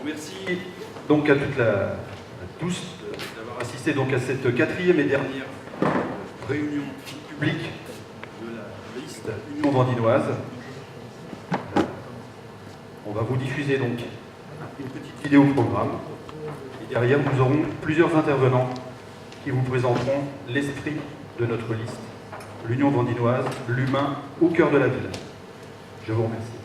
Merci donc à tous d'avoir assisté donc à cette quatrième et dernière réunion publique de la liste Union Vendinoise. On va vous diffuser donc une petite vidéo programme et derrière nous aurons plusieurs intervenants qui vous présenteront l'esprit de notre liste, l'Union Vendinoise, l'humain au cœur de la ville. Je vous remercie.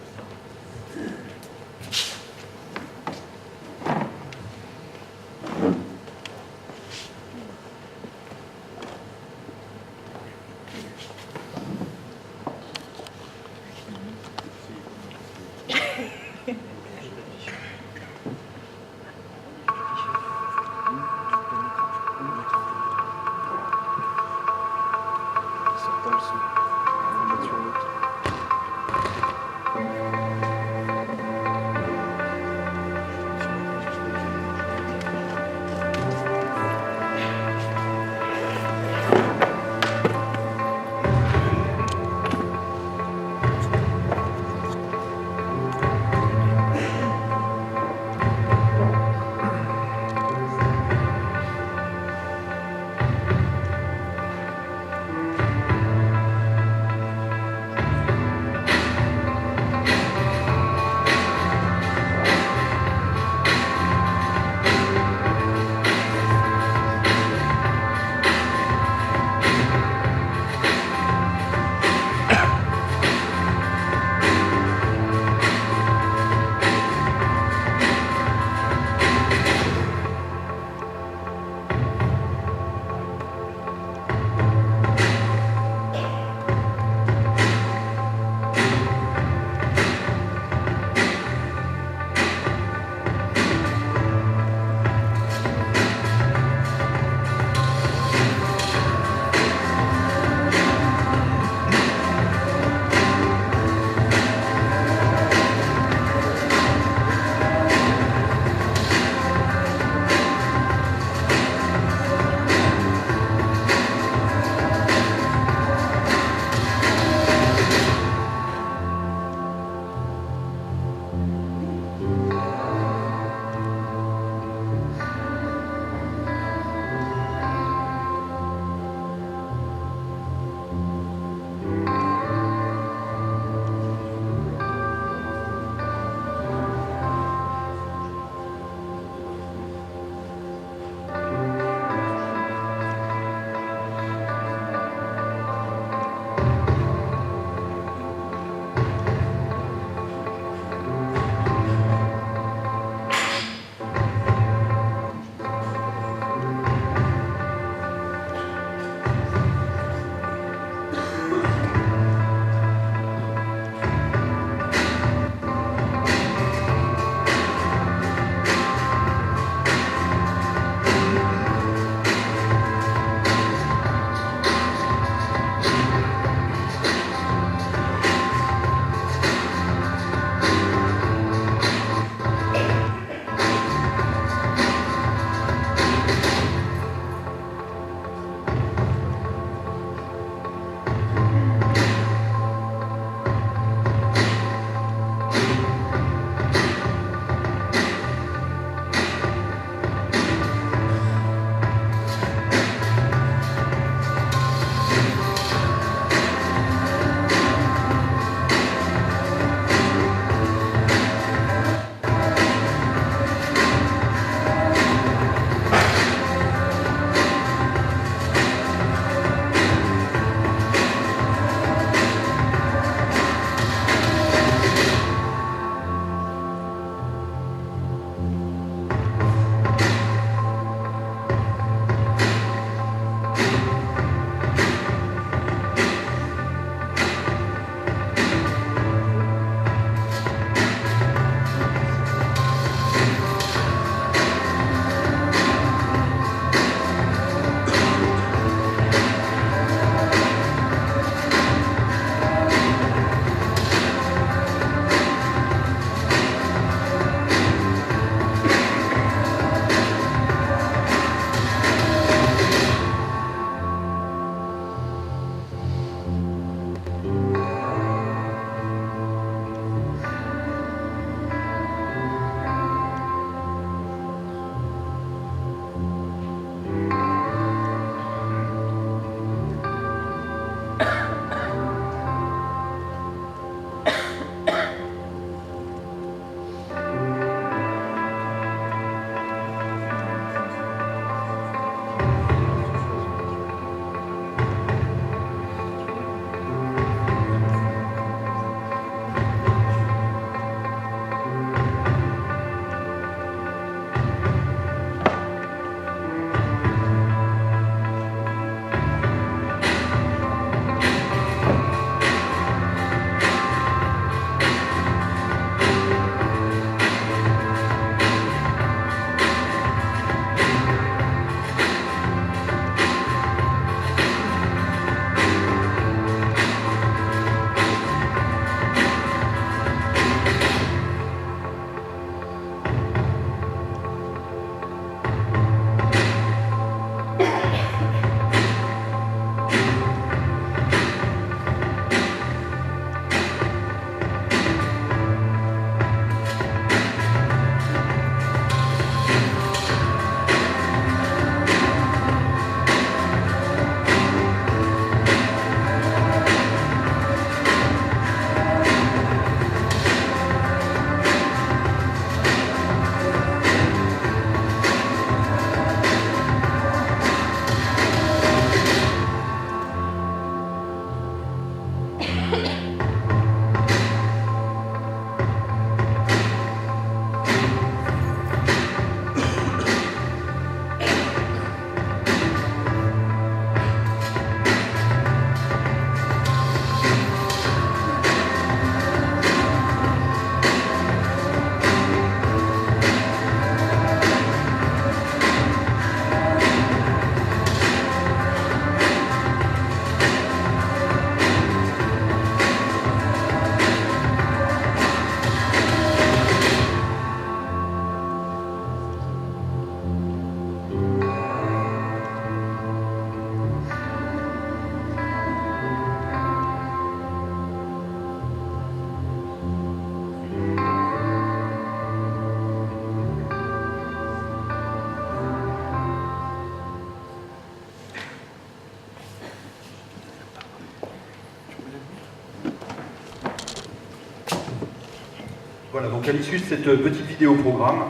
Voilà, donc à l'issue de cette petite vidéo programme,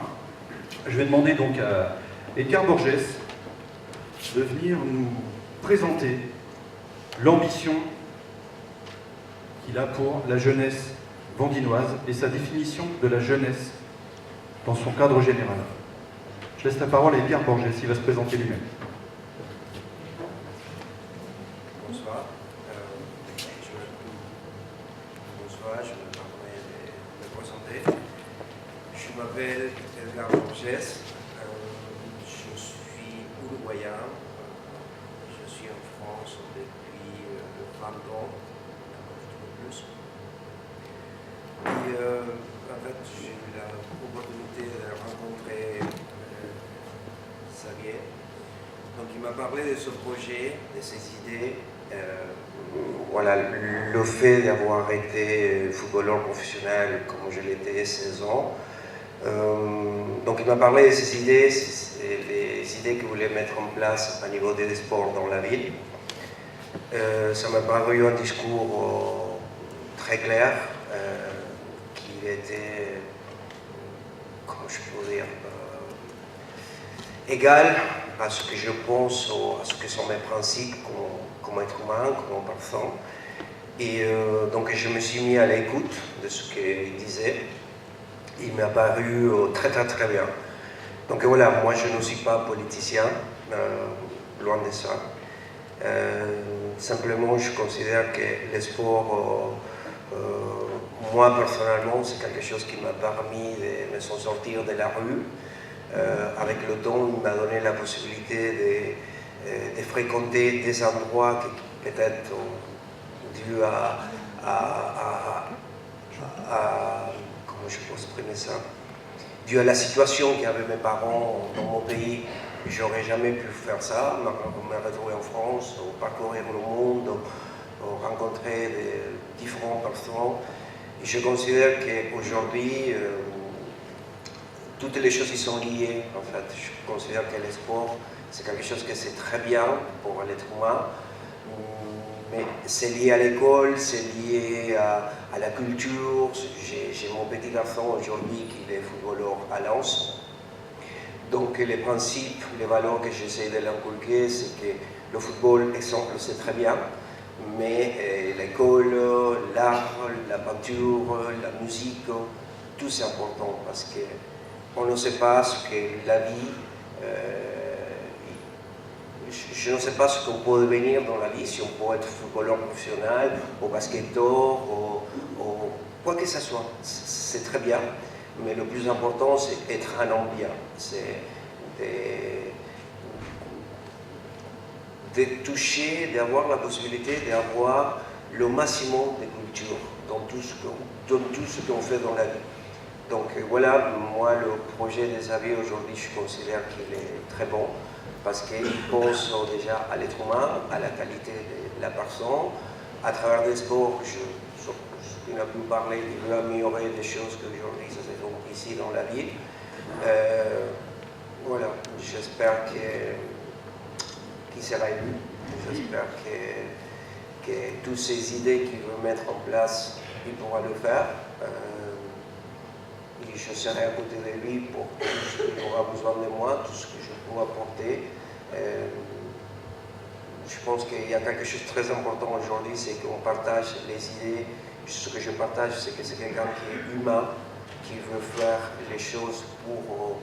je vais demander donc à Edgar Borges de venir nous présenter l'ambition qu'il a pour la jeunesse vandinoise et sa définition de la jeunesse dans son cadre général. Je laisse la parole à Edgar Borges, il va se présenter lui-même. Bonsoir. Bonsoir, je me permets de me présenter. Je m'appelle Edgar Borges, je suis uruguayen, je suis en France depuis 20 ans, un petit peu plus. Et en fait, j'ai eu l'opportunité de rencontrer Xavier. Donc il m'a parlé de ce projet, de ses idées. Voilà, le fait d'avoir été footballeur professionnel comme je l'étais 16 ans. Donc il m'a parlé de ses idées, les idées qu'il voulait mettre en place au niveau des sports dans la ville. Ça m'a paru un discours très clair, qui était, comment je peux dire, égal à ce que je pense, à ce que sont mes principes comme être humain, comme personne. Et donc je me suis mis à l'écoute de ce qu'il disait. Il m'a paru très bien. Donc voilà, moi je ne suis pas politicien, loin de ça. Simplement je considère que le sport, moi personnellement, c'est quelque chose qui m'a permis de me sortir de la rue. Avec le temps, il m'a donné la possibilité de fréquenter des endroits qui peut-être dû à comment je peux exprimer ça, dû à la situation qu'avaient mes parents dans mon pays, j'aurais jamais pu faire ça, me retrouver en France, parcourir le monde, rencontrer différentes personnes. Et je considère qu'aujourd'hui, toutes les choses qui sont liées, en fait. Je considère que le sport, c'est quelque chose que c'est très bien pour l'être humain, mais c'est lié à l'école, c'est lié à la culture. J'ai mon petit garçon aujourd'hui qui est footballeur à Lens. Donc les principes, les valeurs que j'essaie de l'inculquer, c'est que le football, exemple, c'est très bien, mais l'école, l'art, la peinture, la musique, tout c'est important parce que on ne sait pas ce que la vie, je ne sais pas ce qu'on peut devenir dans la vie, si on peut être footballeur professionnel, ou basketteur, ou quoi que ce soit. C'est très bien, mais le plus important, c'est être un homme bien. C'est de toucher, d'avoir la possibilité d'avoir le maximum de culture dans tout ce qu'on fait dans la vie. Donc voilà, moi le projet des Xavier aujourd'hui, je considère qu'il est très bon parce qu'il pense déjà à l'être humain, à la qualité de la personne. À travers des sports, il a pu parler, il veut améliorer des choses qu'aujourd'hui ça se font ici dans la ville. Voilà, j'espère qu'il sera élu. J'espère que toutes ces idées qu'il veut mettre en place, il pourra le faire. Et je serai à côté de lui pour tout ce qu'il aura besoin de moi, tout ce que je peux apporter. Je pense qu'il y a quelque chose de très important aujourd'hui, c'est qu'on partage les idées. Ce que je partage, c'est que c'est quelqu'un qui est humain, qui veut faire les choses pour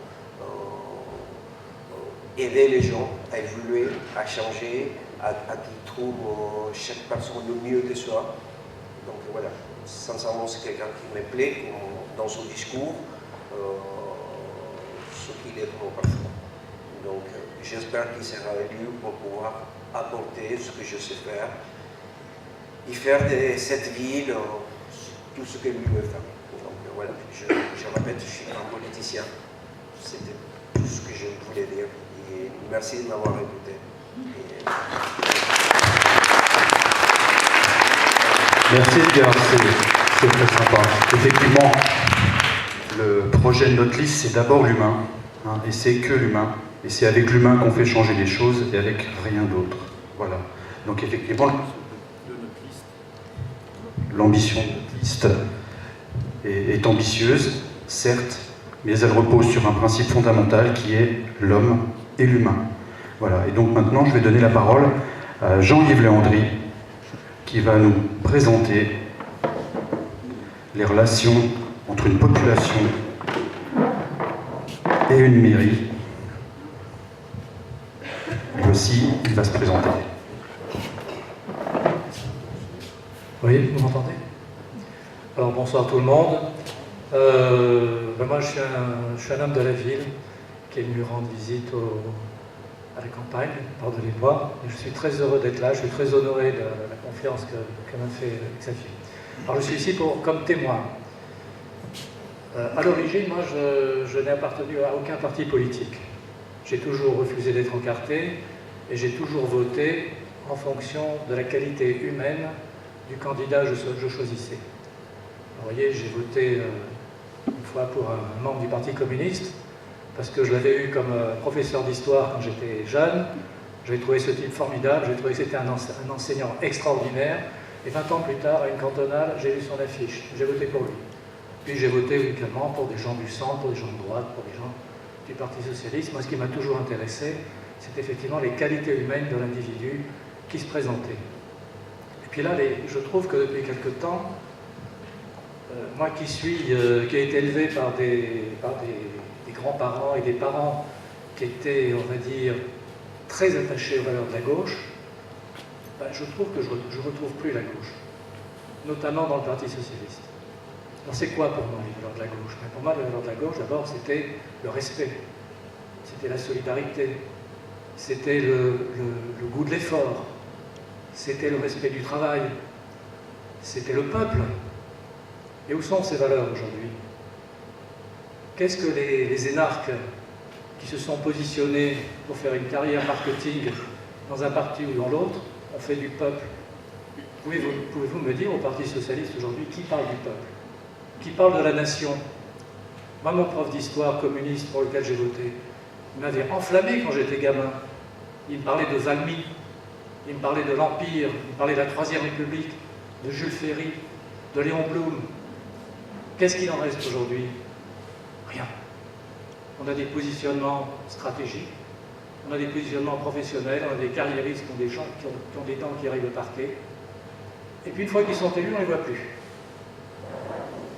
aider les gens à évoluer, à changer, à qu'ils trouvent chaque personne le mieux de soi. Donc voilà, sincèrement, c'est quelqu'un qui me plaît dans son discours, ce qu'il est comme personne. Donc j'espère qu'il sera élu pour pouvoir apporter ce que je sais faire et faire de cette ville tout ce que lui veut faire. Donc voilà, je répète, je suis un politicien. C'était tout ce que je voulais dire. Et merci de m'avoir écouté. Merci Edgar, c'est très sympa. Effectivement, le projet de notre liste, c'est d'abord l'humain, hein, et c'est que l'humain. Et c'est avec l'humain qu'on fait changer les choses et avec rien d'autre. Voilà. Donc effectivement, l'ambition de notre liste est ambitieuse. certes, mais elle repose sur un principe fondamental qui est l'homme et l'humain. Voilà, et donc maintenant je vais donner la parole à Jean-Yves Léandry, qui va nous présenter les relations entre une population et une mairie. Lui aussi, il va se présenter. Oui, vous m'entendez? Alors bonsoir tout le monde. Moi je suis un homme de la ville qui est venu rendre visite à la campagne, pardonnez-moi. Je suis très heureux d'être là, je suis très honoré de la confiance que m'a fait Xavier. Alors je suis ici comme témoin. À l'origine, moi je n'ai appartenu à aucun parti politique. J'ai toujours refusé d'être encarté et j'ai toujours voté en fonction de la qualité humaine du candidat que je choisissais. Vous voyez, j'ai voté une fois pour un membre du Parti communiste, parce que je l'avais eu comme professeur d'histoire quand j'étais jeune. J'avais trouvé ce type formidable, j'ai trouvé que c'était un enseignant extraordinaire, et 20 ans plus tard, à une cantonale, j'ai lu son affiche, j'ai voté pour lui. Puis j'ai voté également pour des gens du centre, pour des gens de droite, pour des gens du Parti socialiste. Moi, ce qui m'a toujours intéressé, c'est effectivement les qualités humaines de l'individu qui se présentait. Et puis là, je trouve que depuis quelque temps, moi qui ai été élevé par des grands-parents et des parents qui étaient, on va dire, très attachés aux valeurs de la gauche, je trouve que je ne retrouve plus la gauche, notamment dans le Parti socialiste. Alors c'est quoi pour moi les valeurs de la gauche? Pour moi, les valeurs de la gauche, d'abord, c'était le respect, c'était la solidarité, c'était le goût de l'effort, c'était le respect du travail, c'était le peuple. Et où sont ces valeurs aujourd'hui? Qu'est-ce que les énarques qui se sont positionnés pour faire une carrière marketing dans un parti ou dans l'autre ont fait du peuple? Pouvez-vous me dire au Parti socialiste aujourd'hui qui parle du peuple? Qui parle de la nation? Moi, mon prof d'histoire communiste pour lequel j'ai voté, il m'avait enflammé quand j'étais gamin. Il me parlait de Valmy, il me parlait de l'Empire, il me parlait de la Troisième République, de Jules Ferry, de Léon Blum. Qu'est-ce qu'il en reste aujourd'hui? Rien. On a des positionnements stratégiques, on a des positionnements professionnels, on a des carriéristes qui ont des gens qui ont des dents qui arrivent au parquet. Et puis une fois qu'ils sont élus, on ne les voit plus.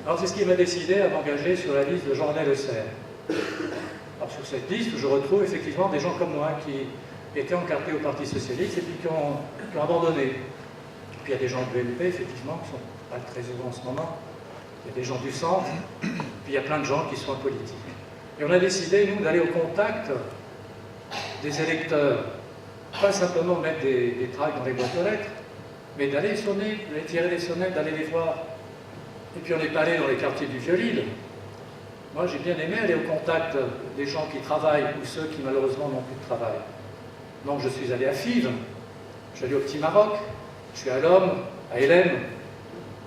Alors c'est ce qui m'a décidé à m'engager sur la liste de Jean-René Le Serre. Alors sur cette liste, je retrouve effectivement des gens comme moi qui étaient encartés au Parti socialiste et puis qui ont abandonné. Puis il y a des gens de l'UMP, effectivement, qui ne sont pas très heureux en ce moment. Il y a des gens du centre, puis il y a plein de gens qui sont apolitiques. Et on a décidé, nous, d'aller au contact des électeurs, pas simplement mettre des tracts dans les boîtes aux lettres, mais d'aller sonner, d'aller tirer les sonnettes, d'aller les voir. Et puis on n'est pas allé dans les quartiers du Vieux-Lille. Moi, j'ai bien aimé aller au contact des gens qui travaillent ou ceux qui, malheureusement, n'ont plus de travail. Donc je suis allé à Fives, je suis allé au Petit Maroc, je suis à l'Homme, à Hélène.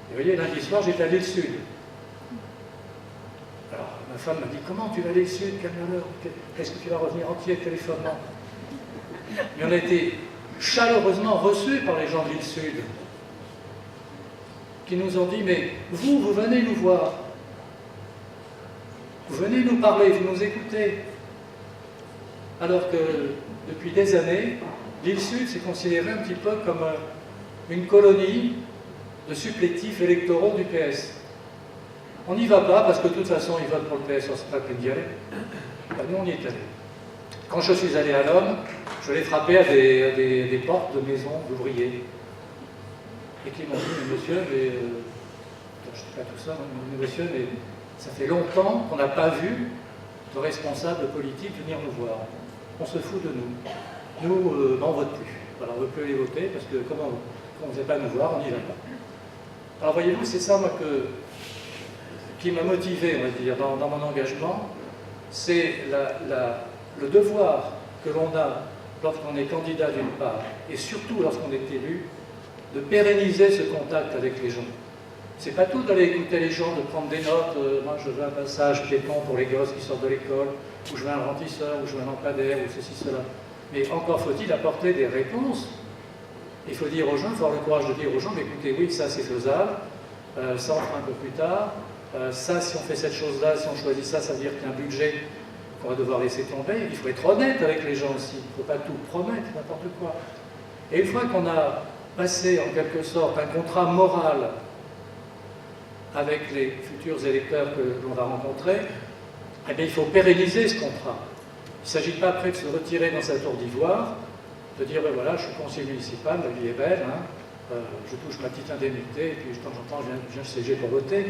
Et vous voyez, lundi soir, j'étais à l'île Sud. Alors, ma femme m'a dit, comment tu vas à l'île Sud, quelle malheur, est-ce que tu vas revenir entier, téléphonement? Mais on a été chaleureusement reçus par les gens de l'île Sud, qui nous ont dit, mais vous venez nous voir, vous venez nous parler, vous nous écoutez. Alors que, depuis des années, l'île Sud s'est considérée un petit peu comme une colonie de supplétifs électoraux du PS. On n'y va pas parce que de toute façon ils votent pour le PS, on ne sait pas peine d'y aller. Nous on y est allé. Quand je suis allé à l'Homme, je l'ai frappé à des portes de maisons d'ouvriers. Et qui m'ont dit, mais monsieur, je ne sais pas tout ça, mais monsieur, mais ça fait longtemps qu'on n'a pas vu de responsables politiques venir nous voir. On se fout de nous. Nous, on ne vote plus. Voilà, on ne veut plus aller voter parce que comme on ne vient pas nous voir, on n'y va pas. Alors voyez-vous, c'est ça moi, qui m'a motivé, on va dire, dans mon engagement, c'est le devoir que l'on a lorsqu'on est candidat d'une part, et surtout lorsqu'on est élu, de pérenniser ce contact avec les gens. C'est pas tout d'aller écouter les gens, de prendre des notes, moi je veux un passage piéton pour les gosses qui sortent de l'école, ou je veux un rentisseur, ou je veux un lampadaire, ou ceci, cela. Mais encore faut-il apporter des réponses. Il faut dire aux gens, il faut avoir le courage de dire aux gens, mais écoutez, oui, ça c'est faisable, ça on fera un peu plus tard, ça, si on fait cette chose-là, si on choisit ça, ça veut dire qu'il y a un budget qu'on va devoir laisser tomber. Il faut être honnête avec les gens aussi. Il ne faut pas tout promettre, n'importe quoi. Et une fois qu'on a passé, en quelque sorte, un contrat moral avec les futurs électeurs que l'on va rencontrer, eh bien, il faut pérenniser ce contrat. Il ne s'agit pas après de se retirer dans sa tour d'ivoire, de dire, ben voilà, je suis conseiller municipal, la vie est belle, hein, je touche ma petite indemnité, et puis de temps en temps, je viens siéger pour voter.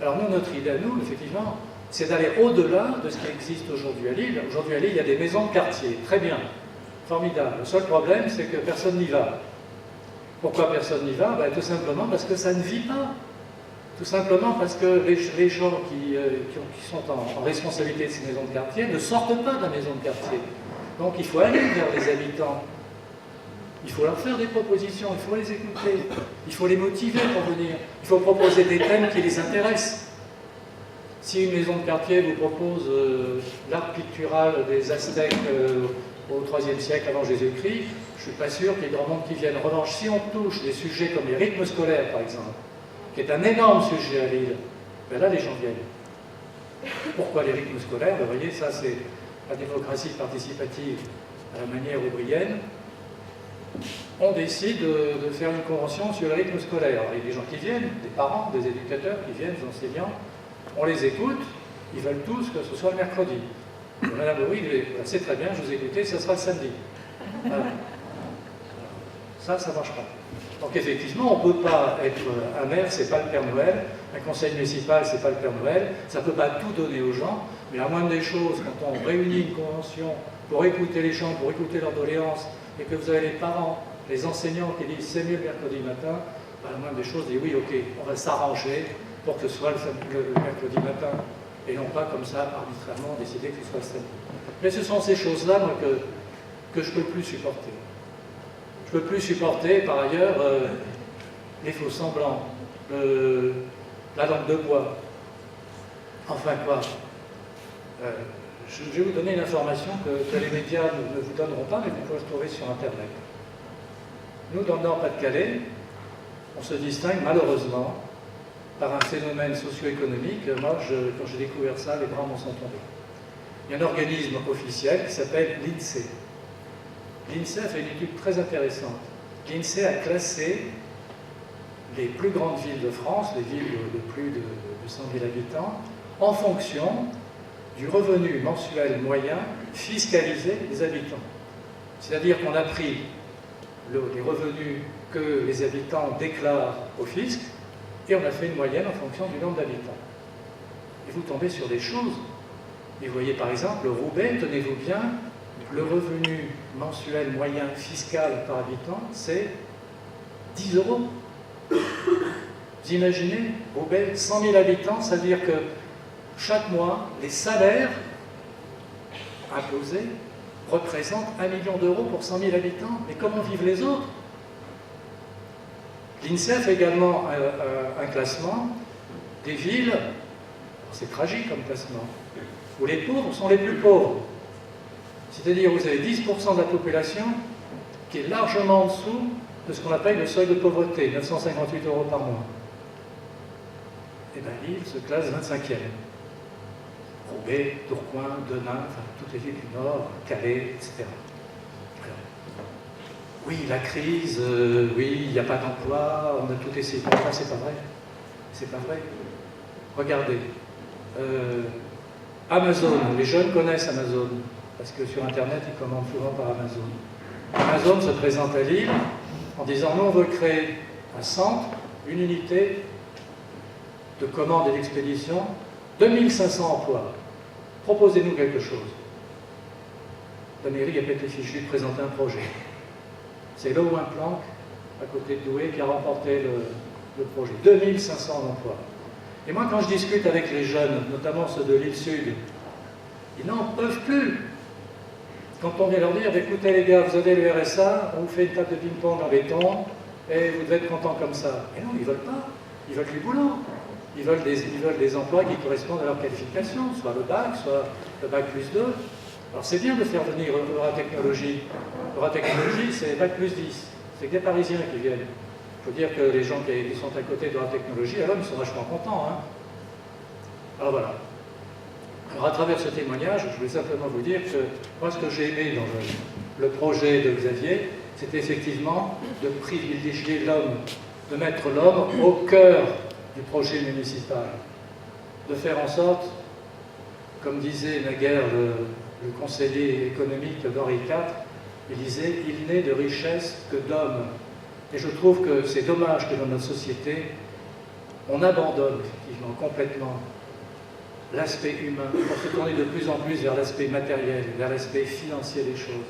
Alors nous, notre idée à nous, effectivement, c'est d'aller au-delà de ce qui existe aujourd'hui à Lille. Aujourd'hui à Lille, il y a des maisons de quartier, très bien, formidable. Le seul problème, c'est que personne n'y va. Pourquoi personne n'y va? Ben, tout simplement parce que ça ne vit pas. Tout simplement parce que les gens qui sont en responsabilité de ces maisons de quartier ne sortent pas de la maison de quartier. Donc il faut aller vers les habitants. Il faut leur faire des propositions, il faut les écouter, il faut les motiver pour venir. Il faut proposer des thèmes qui les intéressent. Si une maison de quartier vous propose l'art pictural des Aztèques au IIIe siècle avant Jésus-Christ, je ne suis pas sûr qu'il y ait grand monde qui vienne. En revanche, si on touche des sujets comme les rythmes scolaires, par exemple, qui est un énorme sujet à Lille, ben là, les gens viennent. Pourquoi les rythmes scolaires? Vous voyez, ça, c'est la démocratie participative à la manière ouvrienne. On décide de faire une convention sur le rythme scolaire. Alors, il y a des gens qui viennent, des parents, des éducateurs qui viennent, des enseignants. On les écoute, ils veulent tous que ce soit le mercredi. Madame oui, c'est très bien, je vous ai écouté, ça sera le samedi. Voilà. Ça ne marche pas. Donc effectivement, on ne peut pas être un maire, c'est pas le Père Noël, un conseil municipal, c'est pas le Père Noël, ça ne peut pas tout donner aux gens, mais la moindre des choses, quand on réunit une convention pour écouter les gens, pour écouter leurs doléances, et que vous avez les parents, les enseignants qui disent c'est mieux le mercredi matin, ben, la moindre des choses dit oui, ok, on va s'arranger pour que ce soit le mercredi matin, et non pas comme ça, arbitrairement, décider que ce soit le samedi. Mais ce sont ces choses-là, moi, que je ne peux plus supporter. Je ne peux plus supporter, par ailleurs, les faux semblants, la lampe de bois. Enfin quoi. Je vais vous donner une information que les médias ne vous donneront pas, mais que vous pouvez trouver sur Internet. Nous, dans le Nord-Pas-de-Calais, on se distingue malheureusement par un phénomène socio-économique. Moi, quand j'ai découvert ça, les bras m'en sont tombés. Il y a un organisme officiel qui s'appelle l'INSEE. L'INSEE a fait une étude très intéressante. L'INSEE a classé les plus grandes villes de France, les villes de plus de 100 000 habitants, en fonction du revenu mensuel moyen fiscalisé des habitants. C'est-à-dire qu'on a pris les revenus que les habitants déclarent au fisc et on a fait une moyenne en fonction du nombre d'habitants. Et vous tombez sur des choses. Et vous voyez par exemple, le Roubaix, tenez-vous bien, le revenu mensuel moyen fiscal par habitant, c'est 10 €. Vous imaginez, Roubaix, 100 000 habitants, ça veut dire que chaque mois, les salaires imposés représentent 1 million d'euros pour 100 000 habitants. Mais comment vivent les autres? L'INSEE fait également un classement des villes, c'est tragique comme classement, où les pauvres sont les plus pauvres. C'est-à-dire vous avez 10% de la population qui est largement en dessous de ce qu'on appelle le seuil de pauvreté, 958 € par mois. Et bien Lille se classe 25e. Roubaix, Tourcoing, Denain, enfin toutes les villes du Nord, Calais, etc. Alors, oui, la crise, oui, il n'y a pas d'emploi, on a tout essayé. Enfin, c'est pas vrai. C'est pas vrai. Regardez. Amazon, les jeunes connaissent Amazon, parce que sur Internet, ils commandent souvent par Amazon. Amazon se présente à Lille en disant, nous, on veut créer un centre, une unité de commande et d'expédition, 2500 emplois. Proposez-nous quelque chose. La mairie a pété fichu de présenter un projet. C'est Lowen Planck, à côté de Douai, qui a remporté le projet. 2500 emplois. Et moi, quand je discute avec les jeunes, notamment ceux de l'île Sud, ils n'en peuvent plus. Quand on vient leur dire, écoutez les gars, vous avez le RSA, on vous fait une table de ping-pong en béton, et vous devez être contents comme ça. Et non, ils ne veulent pas. Ils veulent du boulot. Ils veulent des emplois qui correspondent à leur qualification, soit le bac, soit le bac plus 2. Alors c'est bien de faire venir Euratechnologie. Euratechnologie, c'est bac plus 10. C'est que des Parisiens qui viennent. Il faut dire que les gens qui sont à côté d'Euratechnologie, alors ils sont vachement contents. Hein. Alors voilà. Alors à travers ce témoignage, je voulais simplement vous dire que moi, ce que j'ai aimé dans le projet de Xavier, c'était effectivement de privilégier l'homme, de mettre l'homme au cœur du projet municipal, de faire en sorte, comme disait naguère le conseiller économique d'Henri IV, il disait « il n'est de richesse que d'hommes ». Et je trouve que c'est dommage que dans notre société, on abandonne effectivement complètement l'aspect humain pour se tourner de plus en plus vers l'aspect matériel, vers l'aspect financier des choses.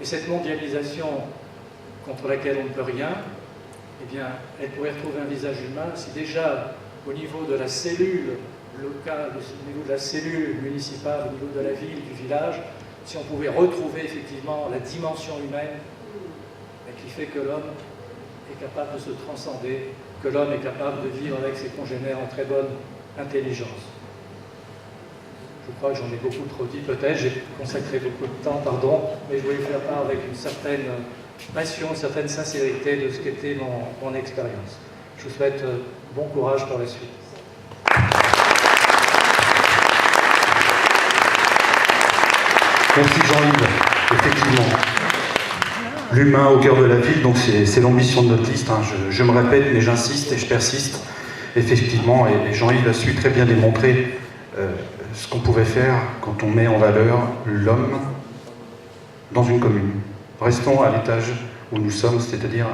Et cette mondialisation contre laquelle on ne peut rien, eh bien, elle pourrait retrouver un visage humain si déjà, au niveau de la cellule locale, au niveau de la cellule municipale, au niveau de la ville, du village, si on pouvait retrouver effectivement la dimension humaine qui fait que l'homme est capable de se transcender, que l'homme est capable de vivre avec ses congénères en très bonne intelligence. Je crois que j'en ai beaucoup trop dit peut-être, j'ai consacré beaucoup de temps, pardon, mais je voulais faire part avec une certaine passion, une certaine sincérité de ce qu'était mon expérience. Je vous souhaite bon courage pour la suite. Merci Jean-Yves, effectivement. L'humain au cœur de la ville, donc c'est l'ambition de notre liste. Hein. Je me répète, mais j'insiste et je persiste. Effectivement, et Jean-Yves a su très bien démontrer ce qu'on pouvait faire quand on met en valeur l'homme dans une commune. Restons à l'étage où nous sommes, c'est-à-dire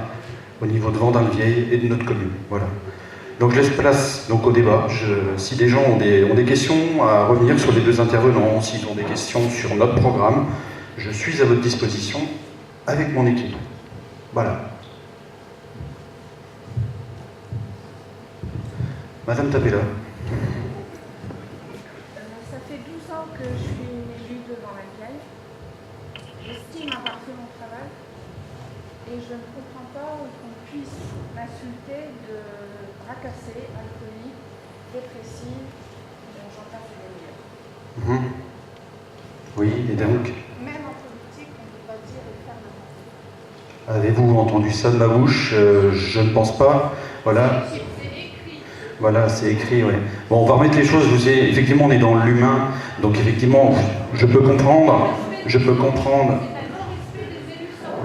au niveau de Vendin-le-Vieil et de notre commune. Voilà. Donc je laisse place donc, au débat. Si des gens ont des questions à revenir sur les deux intervenants, s'ils ont des questions sur notre programme, je suis à votre disposition avec mon équipe. Voilà. Madame Tapella. Ça fait 12 ans que je suis élue devant la Vieille. J'estime avoir fait mon travail et je ne comprends pas qu'on puisse m'insulter de bracassée, alcoolique, dépressive, j'en passe des meilleurs. Oui, et donc Même en politique, on ne peut pas dire et faire n'importe quoi. avez-vous entendu ça de ma bouche? Je ne pense pas. Voilà. Voilà, c'est écrit, oui. Bon, on va remettre les choses, effectivement, on est dans l'humain, donc effectivement, je peux comprendre,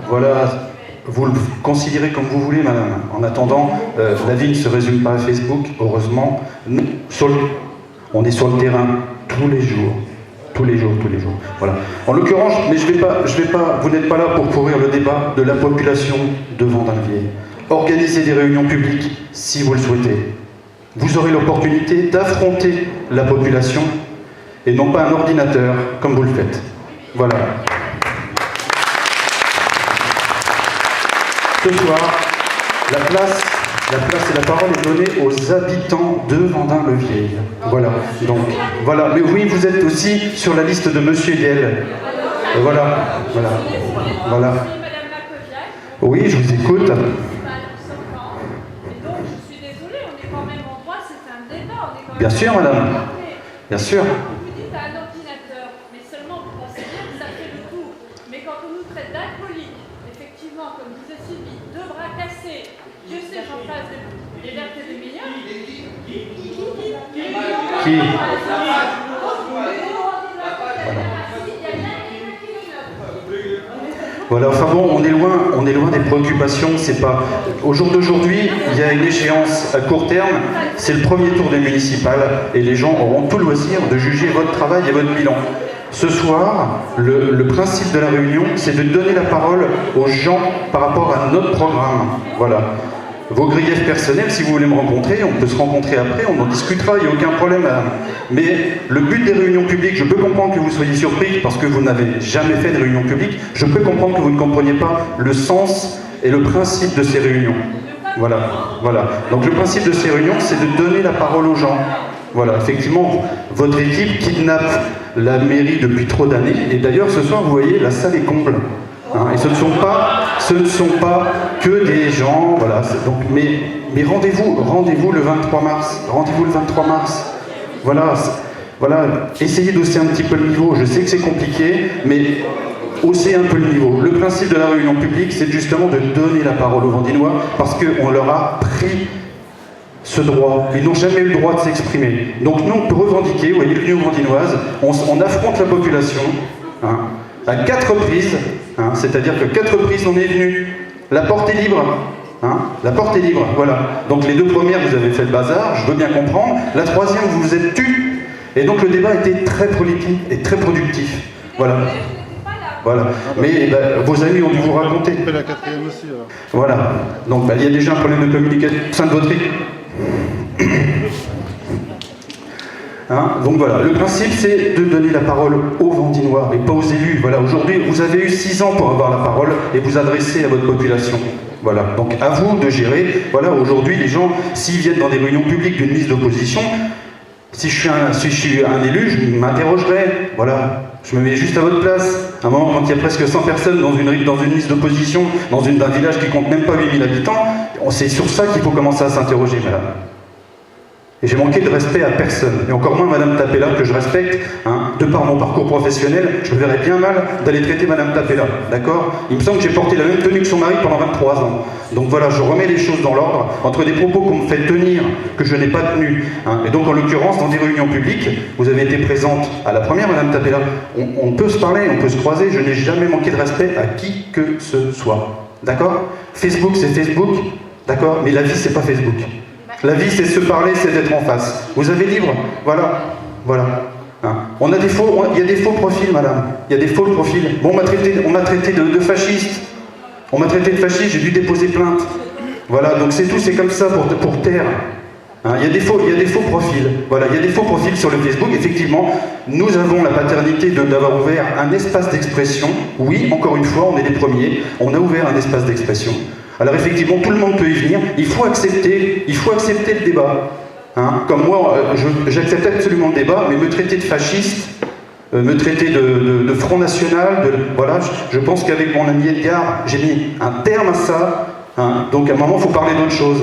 voilà, vous le considérez comme vous voulez, madame. En attendant, la vie ne se résume pas à Facebook, heureusement. Nous, on est sur le terrain tous les jours. Voilà. En l'occurrence, mais je vais pas, vous n'êtes pas là pour pourrir le débat de la population de Vendin-le-Vieil. Organisez des réunions publiques si vous le souhaitez. Vous aurez l'opportunité d'affronter la population et non pas un ordinateur comme vous le faites. Voilà. Ce soir, la place et la parole est donnée aux habitants de Vendin-le-Vieil. Voilà. Donc, voilà. Mais oui, vous êtes aussi sur la liste de Monsieur Yel. Voilà. Oui, je vous écoute. Bien sûr, madame. Bien sûr. Vous dites à un ordinateur, mais seulement vous pensez bien que ça fait le tour. Mais quand on nous traite d'alcoolique, effectivement, comme disait Sylvie, de bras cassés, Dieu sait, j'en passe des vertes et des meilleurs. Qui? Voilà, enfin bon, on est loin des préoccupations, c'est pas... Au jour d'aujourd'hui, il y a une échéance à court terme, c'est le premier tour des municipales, et les gens auront tout le loisir de juger votre travail et votre bilan. Ce soir, le principe de la réunion, c'est de donner la parole aux gens par rapport à notre programme. Voilà. Vos griefs personnels, si vous voulez me rencontrer, on peut se rencontrer après, on en discutera, il n'y a aucun problème, madame. Mais le but des réunions publiques, je peux comprendre que vous soyez surpris parce que vous n'avez jamais fait de réunion publique, je peux comprendre que vous ne compreniez pas le sens et le principe de ces réunions. Voilà. Donc le principe de ces réunions, c'est de donner la parole aux gens. Voilà, effectivement, votre équipe kidnappe la mairie depuis trop d'années, et d'ailleurs ce soir, vous voyez, la salle est comble. Hein, et ce ne sont pas que des gens, voilà. Donc, mais rendez-vous le 23 mars. Rendez-vous le 23 mars. Voilà, essayez d'hausser un petit peu le niveau. Je sais que c'est compliqué, mais hausser un peu le niveau. Le principe de la réunion publique, c'est justement de donner la parole aux Vendinois, parce qu'on leur a pris ce droit. Ils n'ont jamais eu le droit de s'exprimer. Donc nous, on peut revendiquer, vous voyez, l'Union vendinoise, on affronte la population, hein, à 4 reprises, hein, c'est-à-dire que 4 reprises on est venu. La porte est libre. Hein, la porte est libre, voilà. Donc les 2 premières, vous avez fait le bazar, je veux bien comprendre. La 3e, vous vous êtes tu. Et donc le débat était très politique et très productif. Voilà. Voilà. Mais vos amis ont dû vous raconter. La 4e aussi, alors. Voilà. Donc il y a déjà un problème de communication au sein de votre équipe. Hein, donc voilà, le principe c'est de donner la parole aux Vendinois et pas aux élus. Voilà, aujourd'hui vous avez eu 6 ans pour avoir la parole et vous adresser à votre population. Voilà, donc à vous de gérer. Voilà, aujourd'hui les gens, s'ils viennent dans des réunions publiques d'une liste d'opposition, si je suis un élu, je m'interrogerai. Voilà, je me mets juste à votre place. À un moment, quand il y a presque 100 personnes dans une liste d'opposition, d'un village qui compte même pas 8000 habitants, c'est sur ça qu'il faut commencer à s'interroger, madame. Et j'ai manqué de respect à personne, et encore moins Madame Tapella, que je respecte, hein, de par mon parcours professionnel, je me verrais bien mal d'aller traiter Madame Tapella, d'accord? Il me semble que j'ai porté la même tenue que son mari pendant 23 ans. Donc voilà, je remets les choses dans l'ordre, entre des propos qu'on me fait tenir, que je n'ai pas tenus. Hein. Et donc en l'occurrence, dans des réunions publiques, vous avez été présente à la première, Madame Tapella, on peut se parler, on peut se croiser, je n'ai jamais manqué de respect à qui que ce soit. D'accord? Facebook, c'est Facebook, d'accord? Mais la vie, c'est pas Facebook. La vie, c'est se parler, c'est d'être en face. Vous avez libre, voilà, voilà. Hein. Il y a des faux profils, madame. Il y a des faux profils. Bon, on m'a traité de fasciste. On m'a traité de fasciste, j'ai dû déposer plainte. Voilà, donc c'est tout, c'est comme ça pour taire. Hein, il y a des faux profils. Voilà, il y a des faux profils sur le Facebook. Effectivement, nous avons la paternité d'avoir ouvert un espace d'expression. Oui, encore une fois, on est les premiers. On a ouvert un espace d'expression. Alors effectivement, tout le monde peut y venir, il faut accepter le débat. Hein. Comme moi, j'accepte absolument le débat, mais me traiter de fasciste, me traiter de Front National, voilà, je pense qu'avec mon ami Edgar, j'ai mis un terme à ça. Hein. Donc à un moment, il faut parler d'autre chose.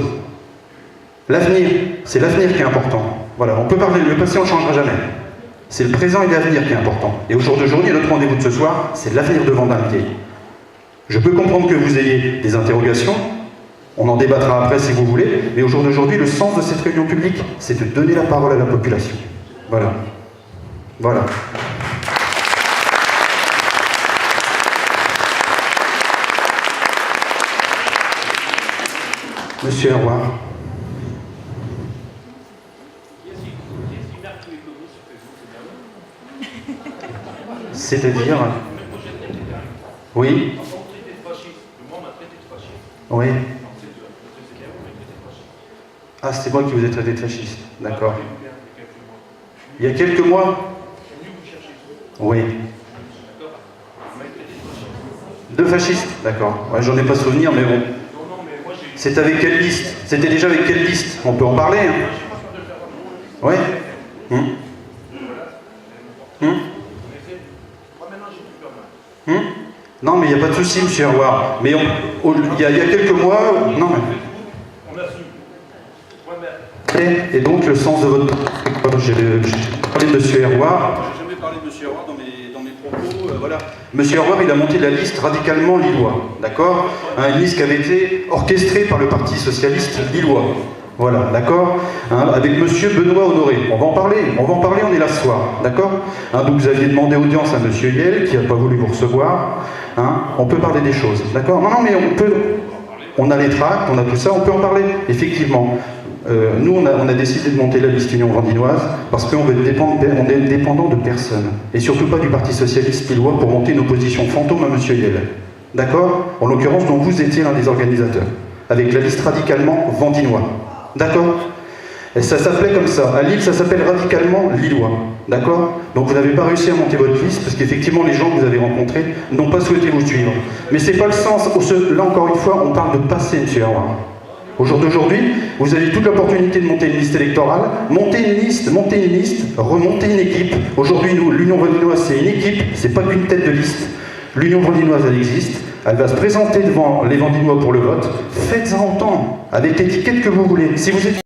L'avenir, c'est l'avenir qui est important. Voilà, on peut parler, le passé on ne changera jamais. C'est le présent et l'avenir qui est important. Et au jour d'aujourd'hui, notre rendez-vous de ce soir, c'est l'avenir de Vendin-le-Vieil. Je peux comprendre que vous ayez des interrogations, on en débattra après si vous voulez, mais au jour d'aujourd'hui, le sens de cette réunion publique, c'est de donner la parole à la population. Voilà. Voilà. Monsieur Herroir. C'est-à-dire... Oui. Oui. Ah, c'est moi qui vous ai traité de fasciste. D'accord. Il y a quelques mois. Oui. De fascistes. D'accord. Ouais, j'en ai pas souvenir, mais bon. C'est avec quelle liste? C'était déjà avec quelle liste? On peut en parler. Hein. Ouais. Non, mais il n'y a pas de souci, monsieur Herroir. Mais il y a quelques mois... Non, mais... Et donc, le sens de votre... J'ai parlé de monsieur Herroir. Je n'ai jamais parlé de monsieur Herroir dans mes propos. Voilà. Monsieur Herroir, il a monté la liste radicalement lillois. D'accord? Une liste qui avait été orchestrée par le Parti Socialiste lillois. Voilà, d'accord, hein, avec monsieur Benoît Honoré. On va en parler, on est là ce soir, d'accord, hein, donc vous aviez demandé audience à monsieur Yel, qui n'a pas voulu vous recevoir, hein, on peut parler des choses, d'accord. Non, mais on a les tracts, on a tout ça, on peut en parler, effectivement. Nous, on a décidé de monter la liste Union Vendinoise, parce qu'on est dépendant de personne, et surtout pas du Parti Socialiste lillois pour monter une opposition fantôme à monsieur Yel, d'accord. En l'occurrence, dont vous étiez l'un des organisateurs, avec la liste radicalement vendinois. D'accord? Et ça s'appelait comme ça. À Lille, ça s'appelle radicalement lillois. D'accord? Donc vous n'avez pas réussi à monter votre liste parce qu'effectivement, les gens que vous avez rencontrés n'ont pas souhaité vous suivre. Mais c'est pas le sens. Là, encore une fois, on parle de passé, monsieur Herroir. Au jour d'aujourd'hui, vous avez toute l'opportunité de monter une liste électorale, monter une liste, remonter une équipe. Aujourd'hui, nous, l'Union Vendinoise, c'est une équipe, c'est pas qu'une tête de liste. L'Union Vendinoise, elle existe. Elle va se présenter devant les Vendinois pour le vote. Faites-en entendre, avec l'étiquette que vous voulez. Si vous êtes